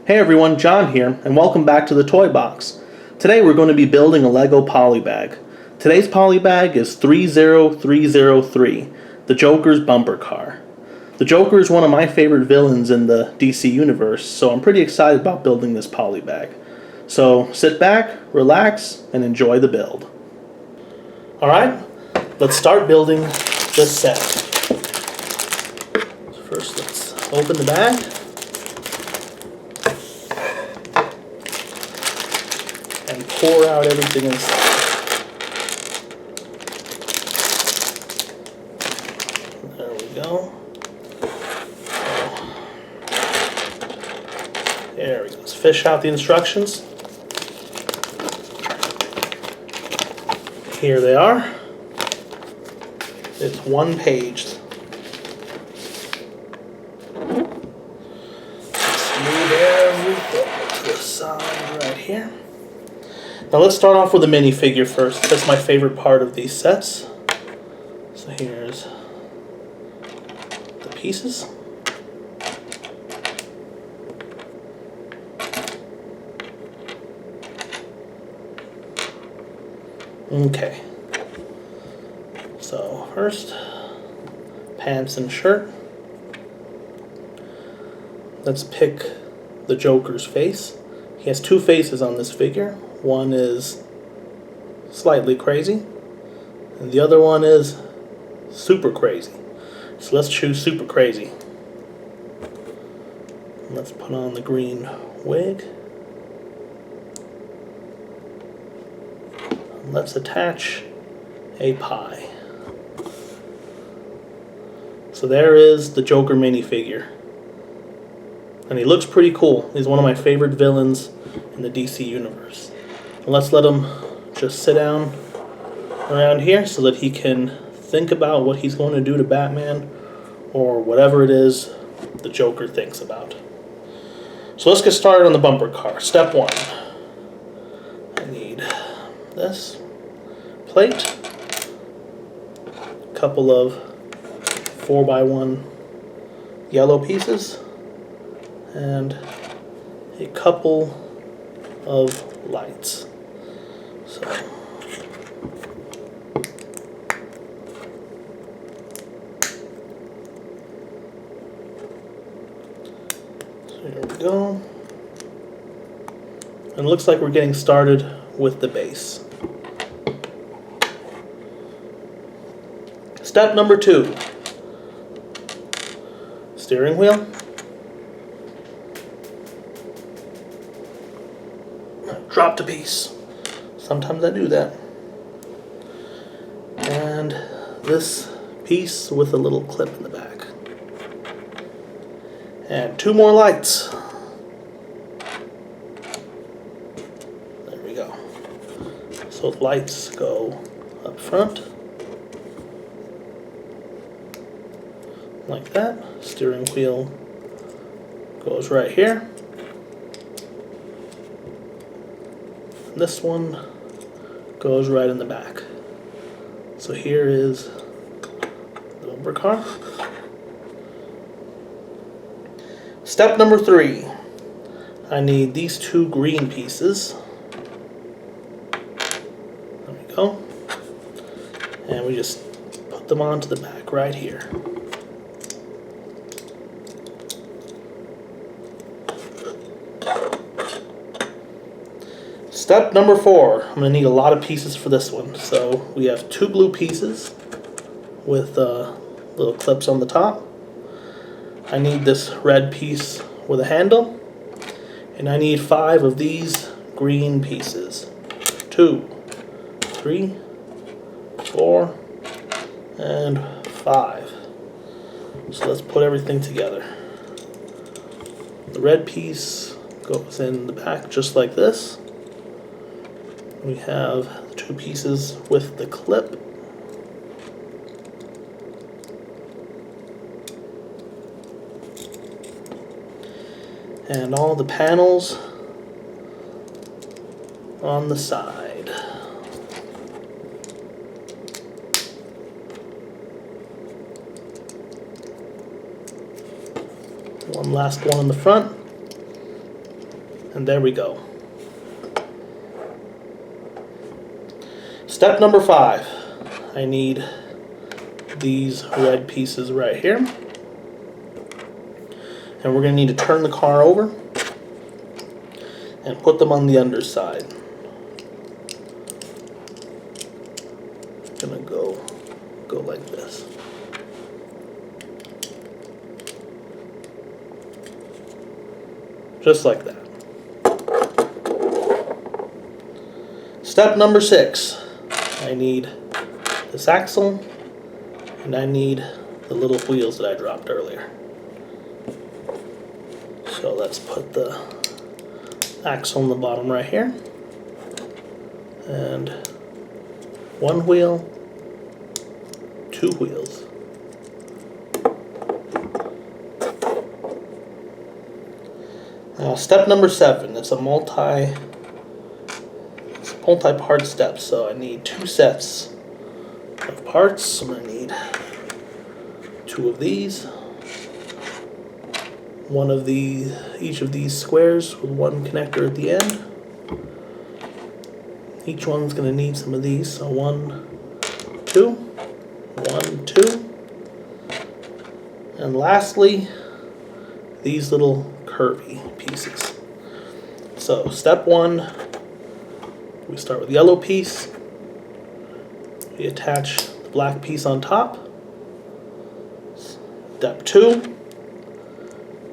Hey everyone, John here, and welcome back to the Toy Box. Today we're going to be building a Lego Polybag. Today's Polybag is 30303, the Joker's bumper car. The Joker is one of my favorite villains in the DC universe, so I'm pretty excited about building this Polybag. So sit back, relax, and enjoy the build. Alright, let's start building this set. First let's open the bag. And pour out everything inside. There we go. There we go. Let's fish out the instructions. Here they are. It's one page. Let's move everything to the side right here. Now let's start off with the minifigure first. That's my favorite part of these sets. So here's the pieces. Okay. So first, pants and shirt. Let's pick the Joker's face. He has two faces on this figure. One is slightly crazy, and the other one is super crazy. So let's choose super crazy. Let's put on the green wig. Let's attach a pie. So there is the Joker minifigure. And he looks pretty cool. He's one of my favorite villains in the DC universe. And let's let him just sit down around here so that he can think about what he's going to do to Batman or whatever it is the Joker thinks about. So let's get started on the bumper car. Step 1. I need this plate, a couple of 4x1 yellow pieces, and a couple of lights. So here we go. And it looks like we're getting started with the base. Step number 2. Steering wheel. Dropped a piece. Sometimes I do that. And this piece with a little clip in the back. And 2 more lights. There we go. So the lights go up front. Like that. Steering wheel goes right here. This one goes right in the back. So here is the bumper car. Step number 3. I need these 2 green pieces. There we go. And we just put them onto the back right here. Step number 4. I'm going to need a lot of pieces for this one. So we have 2 blue pieces with little clips on the top. I need this red piece with a handle. And I need 5 of these green pieces. 2, 3, 4, and 5. So let's put everything together. The red piece goes in the back just like this. We have 2 pieces with the clip. And all the panels on the side. One last one in the front. And there we go. Step number 5. I need these red pieces right here. And we're going to need to turn the car over and put them on the underside. Gonna go like this. Just like that. Step number 6. I need this axle and I need the little wheels that I dropped earlier. So let's put the axle on the bottom right here. And 1 wheel, 2 wheels. Now step number 7, it's a multi-part step, so I need 2 sets of parts. I'm going to need 2 of these, each of these squares with 1 connector at the end. Each one's going to need some of these, so 1, 2, 1, 2. And lastly, these little curvy pieces. So step 1, we start with the yellow piece. We attach the black piece on top. Step 2,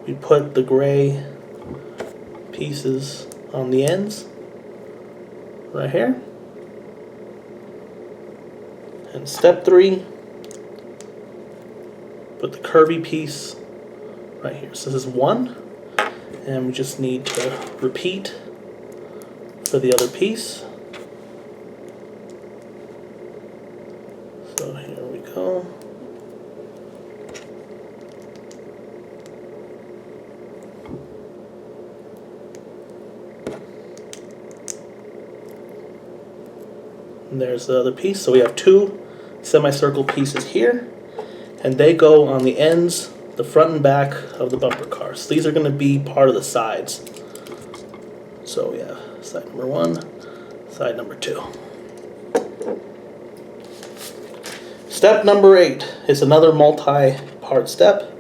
we put the gray pieces on the ends right here. And step 3, put the curvy piece right here. So this is 1, and we just need to repeat for the other piece. So here we go. And there's the other piece. So we have 2 semicircle pieces here, and they go on the ends, the front and back of the bumper car. So these are going to be part of the sides. So we have side number 1, side number 2. Step number 8 is another multi-part step.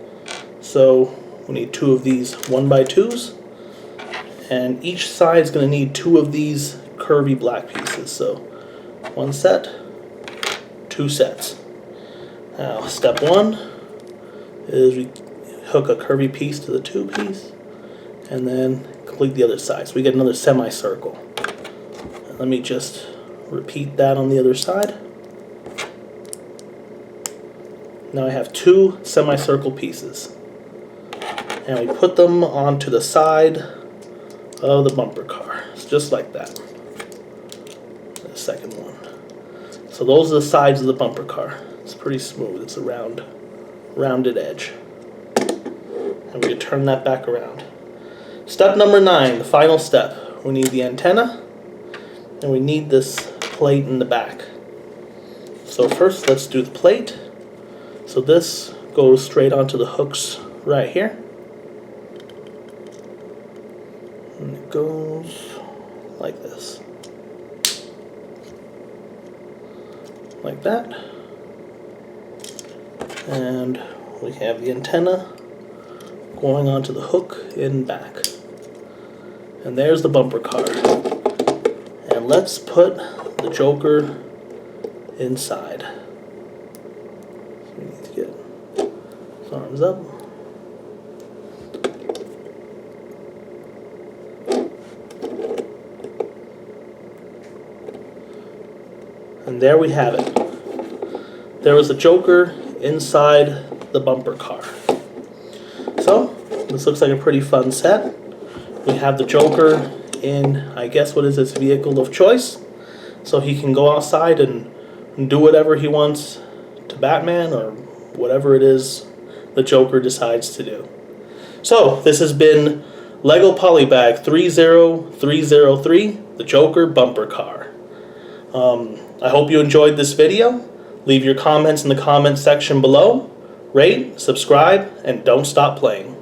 So we need 2 of these 1x2s, and each side is going to need 2 of these curvy black pieces. So 1 set, 2 sets. Now step 1 is we hook a curvy piece to the 2 piece and then complete the other side. So we get another semicircle. Let me just repeat that on the other side. Now I have 2 semicircle pieces, and we put them onto the side of the bumper car. It's just like that. The second one. So those are the sides of the bumper car. It's pretty smooth. It's a rounded edge. And we can turn that back around. Step number 9, the final step. We need the antenna, and we need this plate in the back. So first, let's do the plate. So this goes straight onto the hooks right here. And it goes like this. Like that. And we have the antenna going onto the hook in back. And there's the bumper car. And let's put the Joker inside. So we need to get his arms up. And there we have it. There was a Joker inside the bumper car. So, this looks like a pretty fun set. We have the Joker in, I guess, what is his vehicle of choice. So he can go outside and do whatever he wants to Batman, or whatever it is the Joker decides to do. So, this has been Lego Polybag 30303, the Joker bumper car. I hope you enjoyed this video. Leave your comments in the comment section below. Rate, subscribe, and don't stop playing.